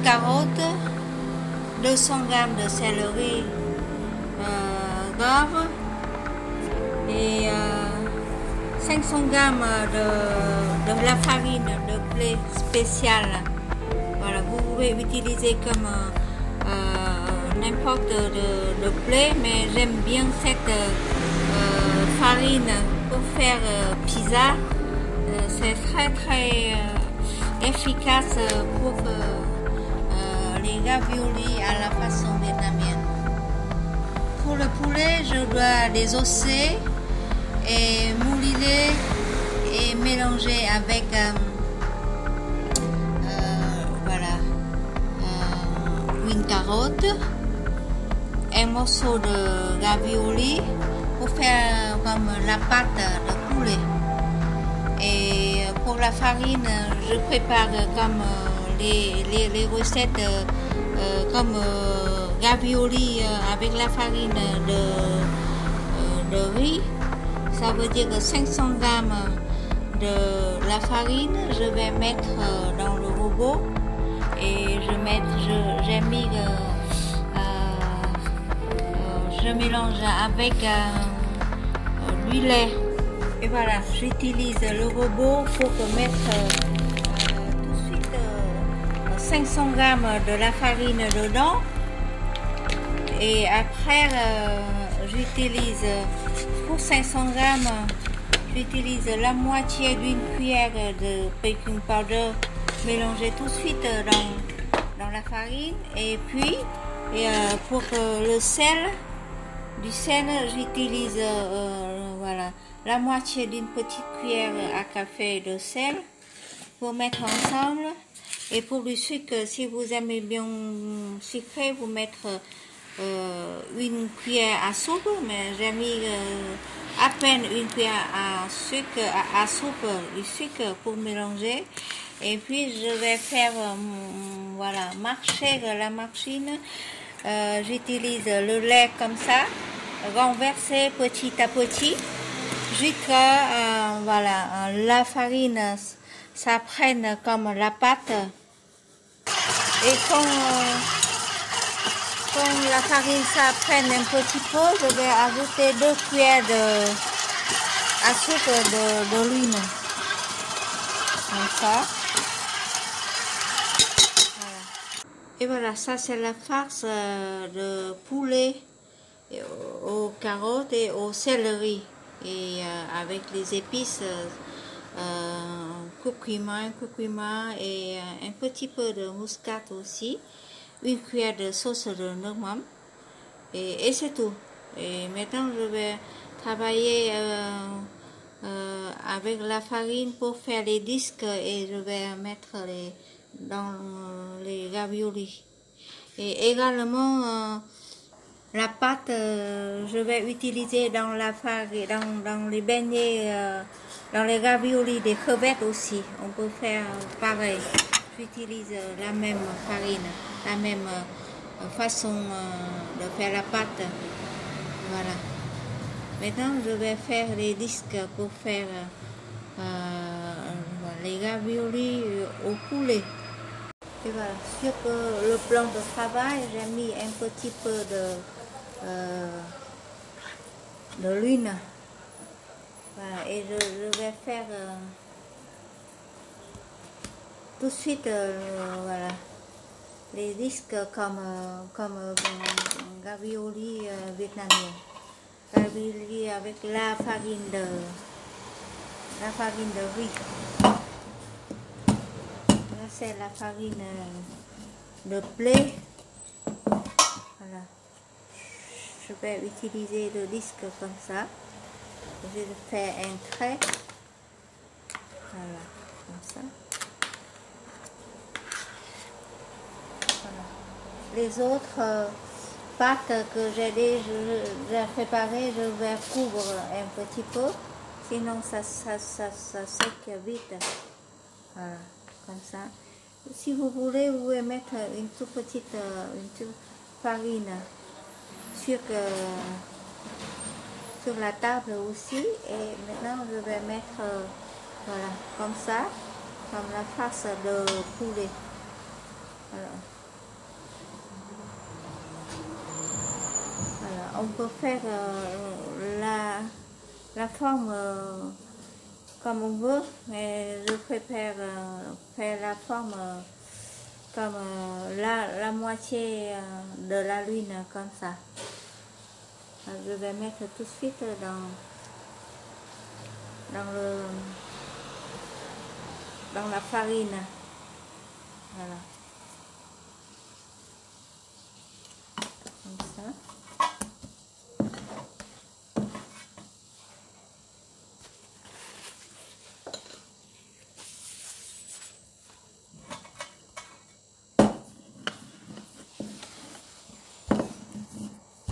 carottes, 200 g de céleri grave et 500 g de la farine de blé spéciale. Voilà, vous pouvez utiliser comme n'importe de blé, mais j'aime bien cette farine pour faire pizza. C'est très efficace pour les raviolis à la façon vietnamienne. Pour le poulet, je dois désosser et mouliner et mélanger avec une carotte, un morceau de ravioli pour faire comme la pâte de poulet. Et pour la farine, je prépare comme les recettes comme ravioli avec la farine de riz. Ça veut dire que 500 g de la farine, je vais mettre dans le robot et je mélange avec du lait. Et voilà, j'utilise le robot pour mettre tout de suite 500 g de la farine dedans. Et après, j'utilise pour 500 g, j'utilise la moitié d'une cuillère de baking powder mélangé tout de suite dans la farine. Et puis, pour le sel, j'utilise voilà, la moitié d'une petite cuillère à café de sel pour mettre ensemble. Et pour le sucre, si vous aimez bien sucré, vous mettre une cuillère à soupe, mais j'ai mis à peine une cuillère à soupe du sucre pour mélanger. Et puis je vais faire voilà, marcher la machine. J'utilise le lait comme ça, renverser petit à petit jusqu'à voilà, la farine ça prenne comme la pâte. Et quand la farine ça prenne un petit peu, je vais ajouter 2 cuillères à soupe de l'huile comme ça. Et voilà, ça c'est la farce de poulet aux carottes et au céleri. Et avec les épices curcuma et un petit peu de muscade aussi. Une cuillère de sauce de noix et c'est tout. Et maintenant je vais travailler avec la farine pour faire les disques et je vais mettre dans les raviolis. Et également la pâte, je vais utiliser dans la farine, dans les beignets, dans les raviolis des crevettes aussi. On peut faire pareil. J'utilise la même farine, la même façon de faire la pâte. Voilà. Maintenant, je vais faire les disques pour faire les raviolis au poulet. Et voilà, sur le plan de travail, j'ai mis un petit peu de l'huile. Voilà, et je vais faire tout de suite voilà, les disques comme ravioli vietnamien. Ravioli avec la farine de riz. Là c'est la farine de blé. Voilà. Je vais utiliser le disque comme ça. Je vais faire un trait. Voilà, comme ça. Voilà. Les autres pâtes que j'ai déjà préparées, je vais couvrir un petit peu. Sinon ça sèche vite. Voilà, comme ça. Si vous voulez, vous pouvez mettre une toute petite farine sur la table aussi. Et maintenant je vais mettre voilà, comme ça, comme la farce de poulet. Voilà. on peut faire la forme comme on veut, mais je préfère faire la forme comme la moitié de la lune, comme ça. Je vais mettre tout de suite dans la farine. Voilà. Comme ça.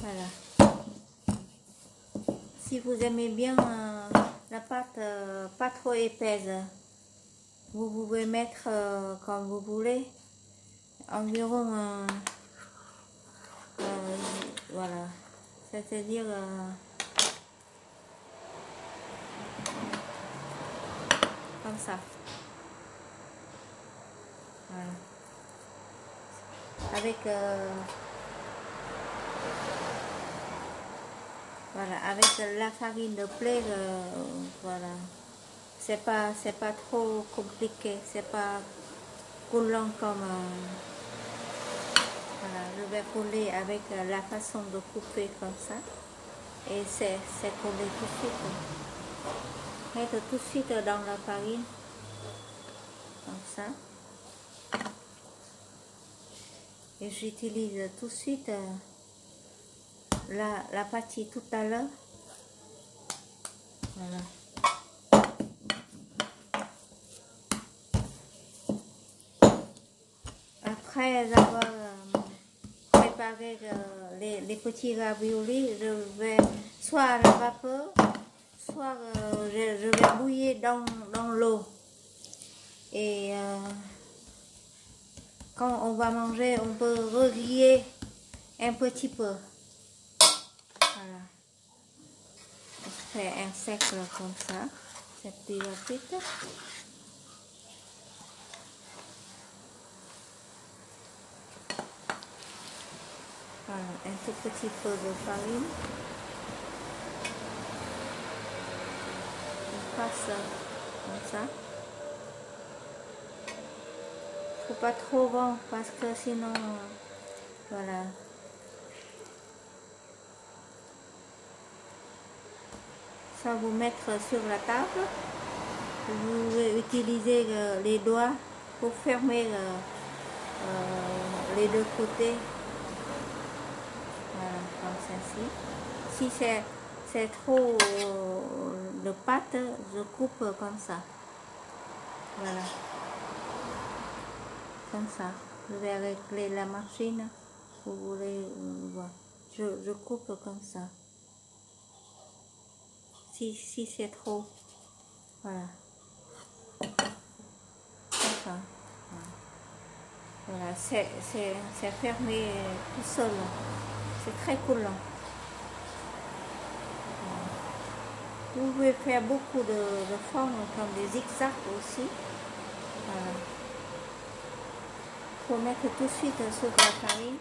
Voilà. Si vous aimez bien la pâte pas trop épaisse, vous pouvez mettre comme vous voulez, environ voilà, c'est-à-dire comme ça. Voilà. Avec voilà, avec la farine de blé, voilà, c'est pas trop compliqué, c'est pas coulant comme voilà, je vais coller avec la façon de couper comme ça, et c'est collé tout de suite. Mettre tout de suite dans la farine comme ça, et j'utilise tout de suite la partie tout à l'heure. Voilà. Après avoir préparé les petits raviolis, je vais soit à la vapeur, soit je vais bouillir dans l'eau. Et quand on va manger, on peut regriller un petit peu. Voilà. On fait un cercle comme ça, c'est plus rapide. Voilà, un tout petit peu de farine. On passe comme ça. Faut pas trop grand parce que sinon, voilà. Ça vous mettre sur la table. Vous pouvez utiliser les doigts pour fermer les deux côtés. Voilà, comme ceci. Si c'est trop de pâte, je coupe comme ça. Voilà. Comme ça. Je vais régler la machine. Vous voulez voir. Je coupe comme ça. Si c'est trop. Voilà. Comme ça. Voilà. C'est fermé tout seul. C'est très coulant. Vous pouvez faire beaucoup de formes comme des zigzags aussi. Voilà. Il faut mettre tout de suite sur la farine.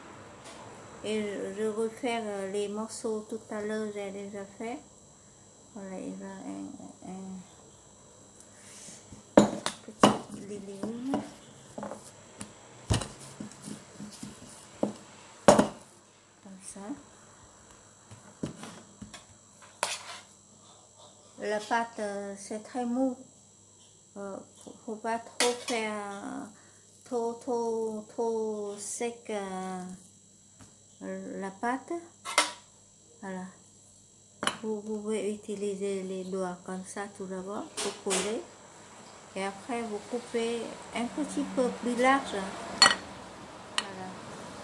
Et je refais les morceaux tout à l'heure, j'ai déjà fait. Voilà, il y a un petit légume. Comme ça. La pâte, c'est très mou. Faut pas trop faire trop sec la pâte. Voilà. Vous pouvez utiliser les doigts comme ça tout d'abord pour coller. Et après vous coupez un petit peu plus large. Voilà.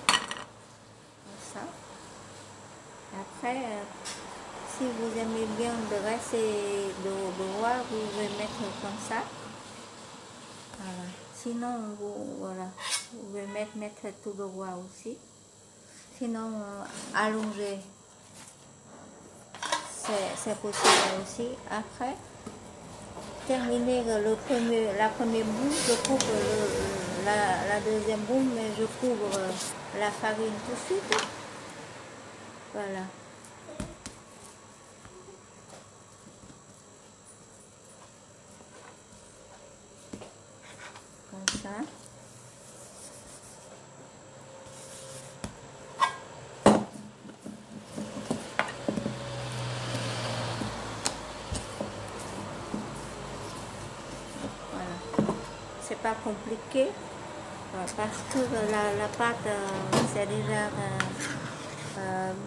Comme ça. Après, si vous aimez bien dresser de roi, vous pouvez mettre comme ça. Voilà. Sinon, voilà, vous pouvez mettre tout le roi aussi. Sinon, allonger, c'est possible aussi. Après, terminer la première boule, je coupe la deuxième boule, mais je couvre la farine tout de suite. Voilà. pas compliqué parce que la pâte c'est déjà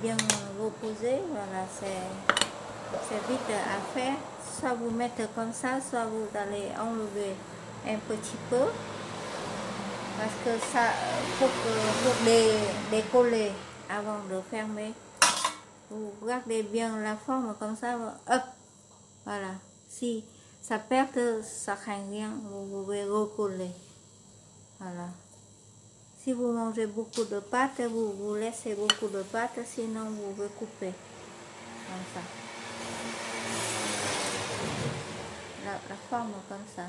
bien reposée. Voilà, c'est vite à faire. Soit vous mettez comme ça, soit vous allez enlever un petit peu parce que ça pour décoller avant de fermer. Vous regardez bien la forme comme ça, hop, voilà. Si ça perd, ça craint rien, vous pouvez recoller. Voilà. Si vous mangez beaucoup de pâtes, vous laissez beaucoup de pâtes, sinon vous pouvez couper. Comme ça. La forme comme ça.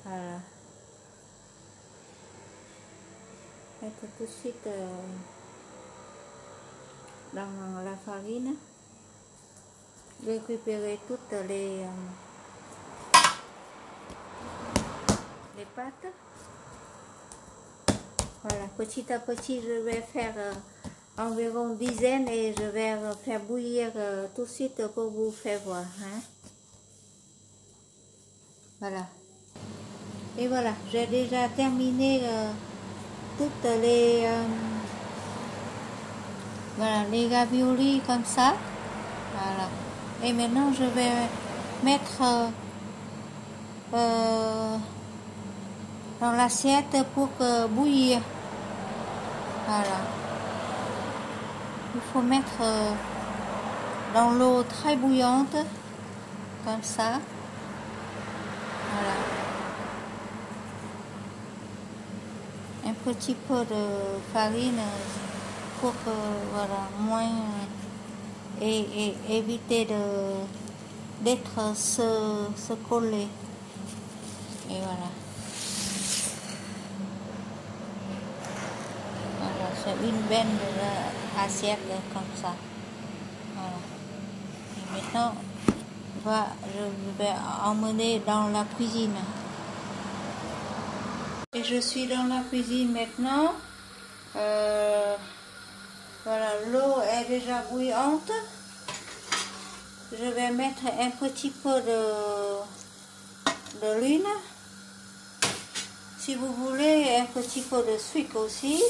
Voilà. Mettez tout de suite dans la farine. Récupérer toutes les pâtes. Voilà, petit à petit, je vais faire environ une dizaine et je vais faire bouillir tout de suite pour vous faire voir. Hein. Voilà. Et voilà, j'ai déjà terminé toutes voilà, les raviolis comme ça. Voilà. Et maintenant, je vais mettre dans l'assiette pour bouillir. Voilà. Il faut mettre dans l'eau très bouillante, comme ça. Voilà. Un petit peu de farine pour que, voilà, moins et éviter d'être se coller. Et voilà. Voilà, c'est une belle assiette comme ça. Voilà. Et maintenant, je vais emmener dans la cuisine. Et je suis dans la cuisine maintenant. Voilà, l'eau est déjà bouillante. Je vais mettre un petit peu de l'huile. Si vous voulez, un petit peu de sucre aussi.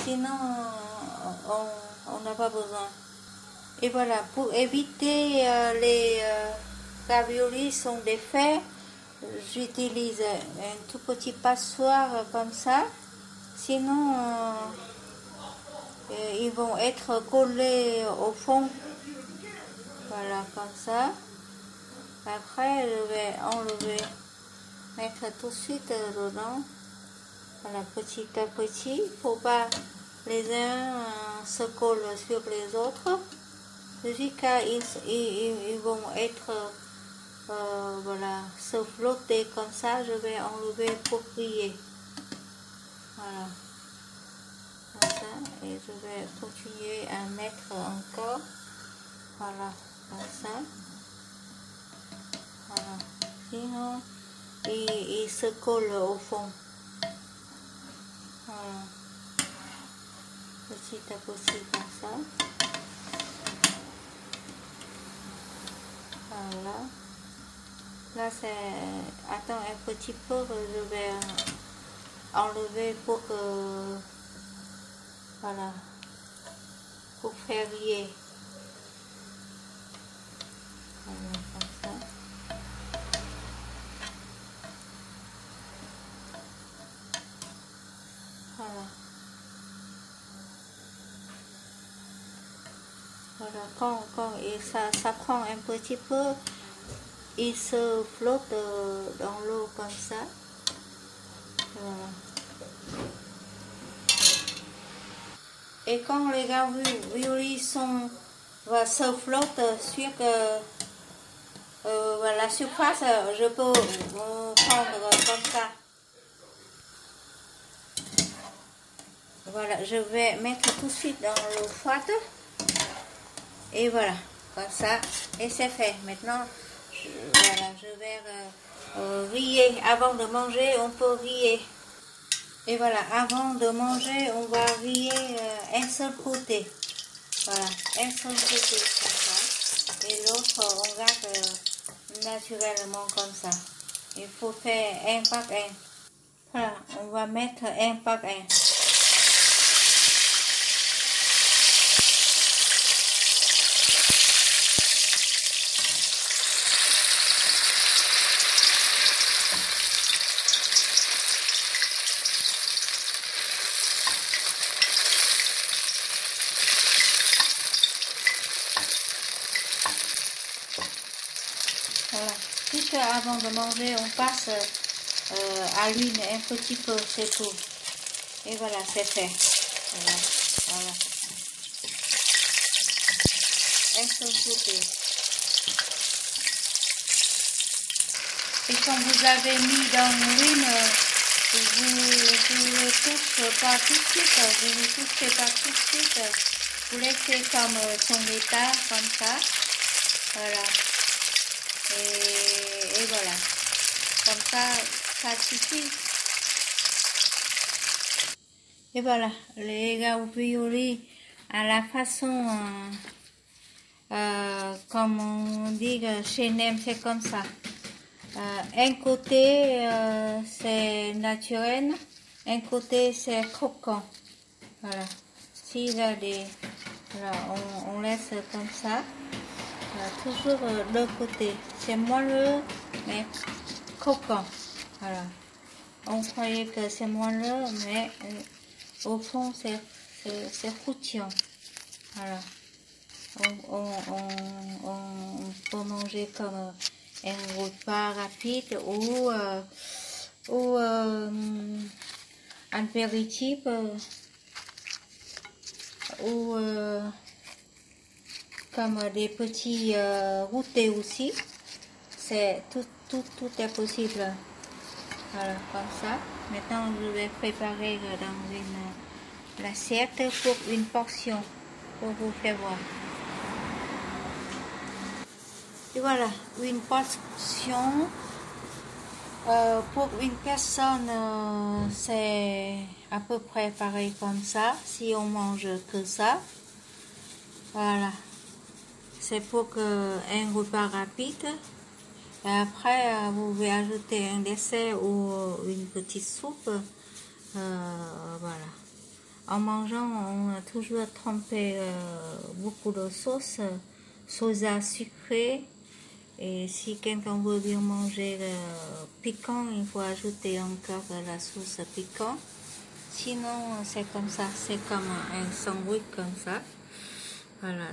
Sinon, on n'a pas besoin. Et voilà, pour éviter les raviolis sont défaits, j'utilise un tout petit passoire comme ça. Sinon, ils vont être collés au fond. Voilà, comme ça. Après, je vais enlever, mettre tout de suite dedans. Voilà, petit à petit. Il ne faut pas les uns se collent sur les autres. Jusqu'à ils vont être, voilà, se flotter comme ça. Je vais enlever pour griller. Voilà. Comme ça. Et je vais continuer à mettre encore. Voilà, comme ça. Voilà. Sinon, il se colle au fond. Voilà. Petit à petit comme ça. Voilà. Là, c'est... Attends un petit peu, je vais enlever pour que... Voilà. Pour faire griller. Voilà, comme ça. Voilà. Voilà, quand et ça prend un petit peu, il se flotte dans l'eau comme ça. Voilà. Et quand les raviolis se flottent sur la surface, je peux prendre comme ça. Voilà, je vais mettre tout de suite dans l'eau froide. Et voilà, comme ça, et c'est fait. Maintenant, voilà, je vais griller. Avant de manger, on peut griller. Et voilà, avant de manger, on va griller un seul côté. Voilà, un seul côté, comme ça. Et l'autre, on garde naturellement comme ça. Il faut faire un par un. Voilà, on va mettre un par un. Voilà. Juste avant de manger, on passe à l'huile un petit peu, c'est tout. Et voilà, c'est fait. Voilà, voilà. Un seul côté. Et quand vous avez mis dans l'huile, vous ne touchez pas tout de suite. Vous ne touchez pas tout de suite. Vous laissez comme son état, comme ça. Voilà. Et voilà. Comme ça suffit. Et voilà, les raviolis à la façon, comme on dit chez Nem, c'est comme ça. Un côté c'est naturel, un côté c'est croquant. Voilà. S'il a des, voilà, on laisse comme ça. Toujours le côté, c'est moelleux mais croquant. Voilà. On croyait que c'est moelleux, mais au fond c'est croustillant. Voilà. On peut manger comme un repas rapide ou un apéritif ou comme des petits goûters aussi. C'est tout est possible. Voilà, comme ça. Maintenant, je vais préparer dans une assiette pour une portion pour vous faire voir. Et voilà, une portion pour une personne, c'est à peu près pareil comme ça. Si on mange que ça, voilà. C'est pour un repas rapide. Et après, vous pouvez ajouter un dessert ou une petite soupe. Voilà. En mangeant, on a toujours trempé beaucoup de sauce, soja sucrée. Et si quelqu'un veut bien manger piquant, il faut ajouter encore la sauce piquante. Sinon, c'est comme ça, c'est comme un sandwich comme ça. Voilà,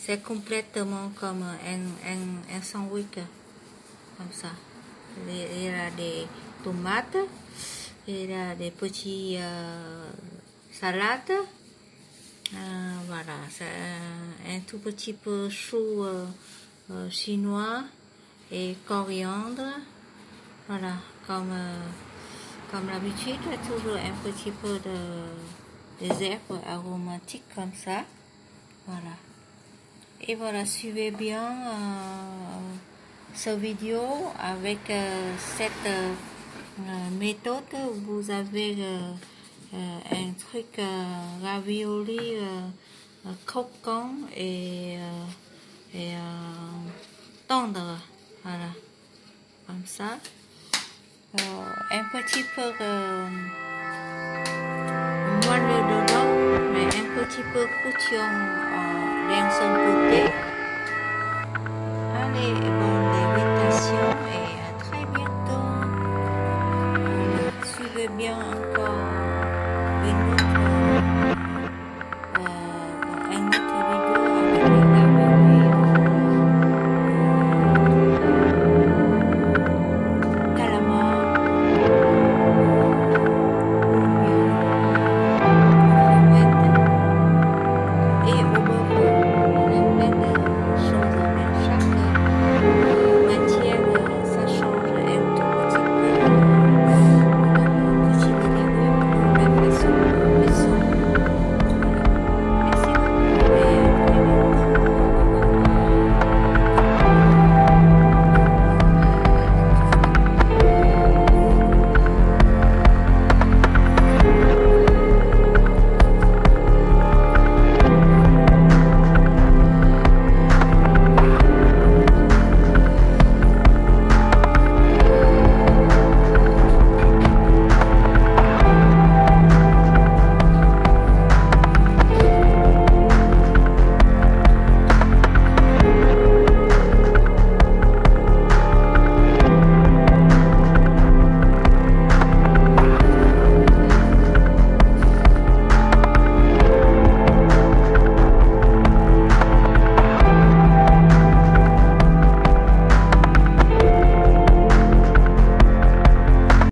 c'est complètement comme un sandwich comme ça. Il y a des tomates, il y a des petits salades. Voilà, c'est un tout petit peu chou chinois et coriandre. Voilà, comme l'habitude, toujours un petit peu des herbes aromatiques comme ça. Voilà. Et voilà, suivez bien cette vidéo avec cette méthode. Vous avez un truc ravioli croquant et tendre. Voilà, comme ça. Un petit peu moelleux dedans, mais un petit peu croustillant d'un seul côté. Allez, bonne dégustation et à très bientôt. Suivez bien encore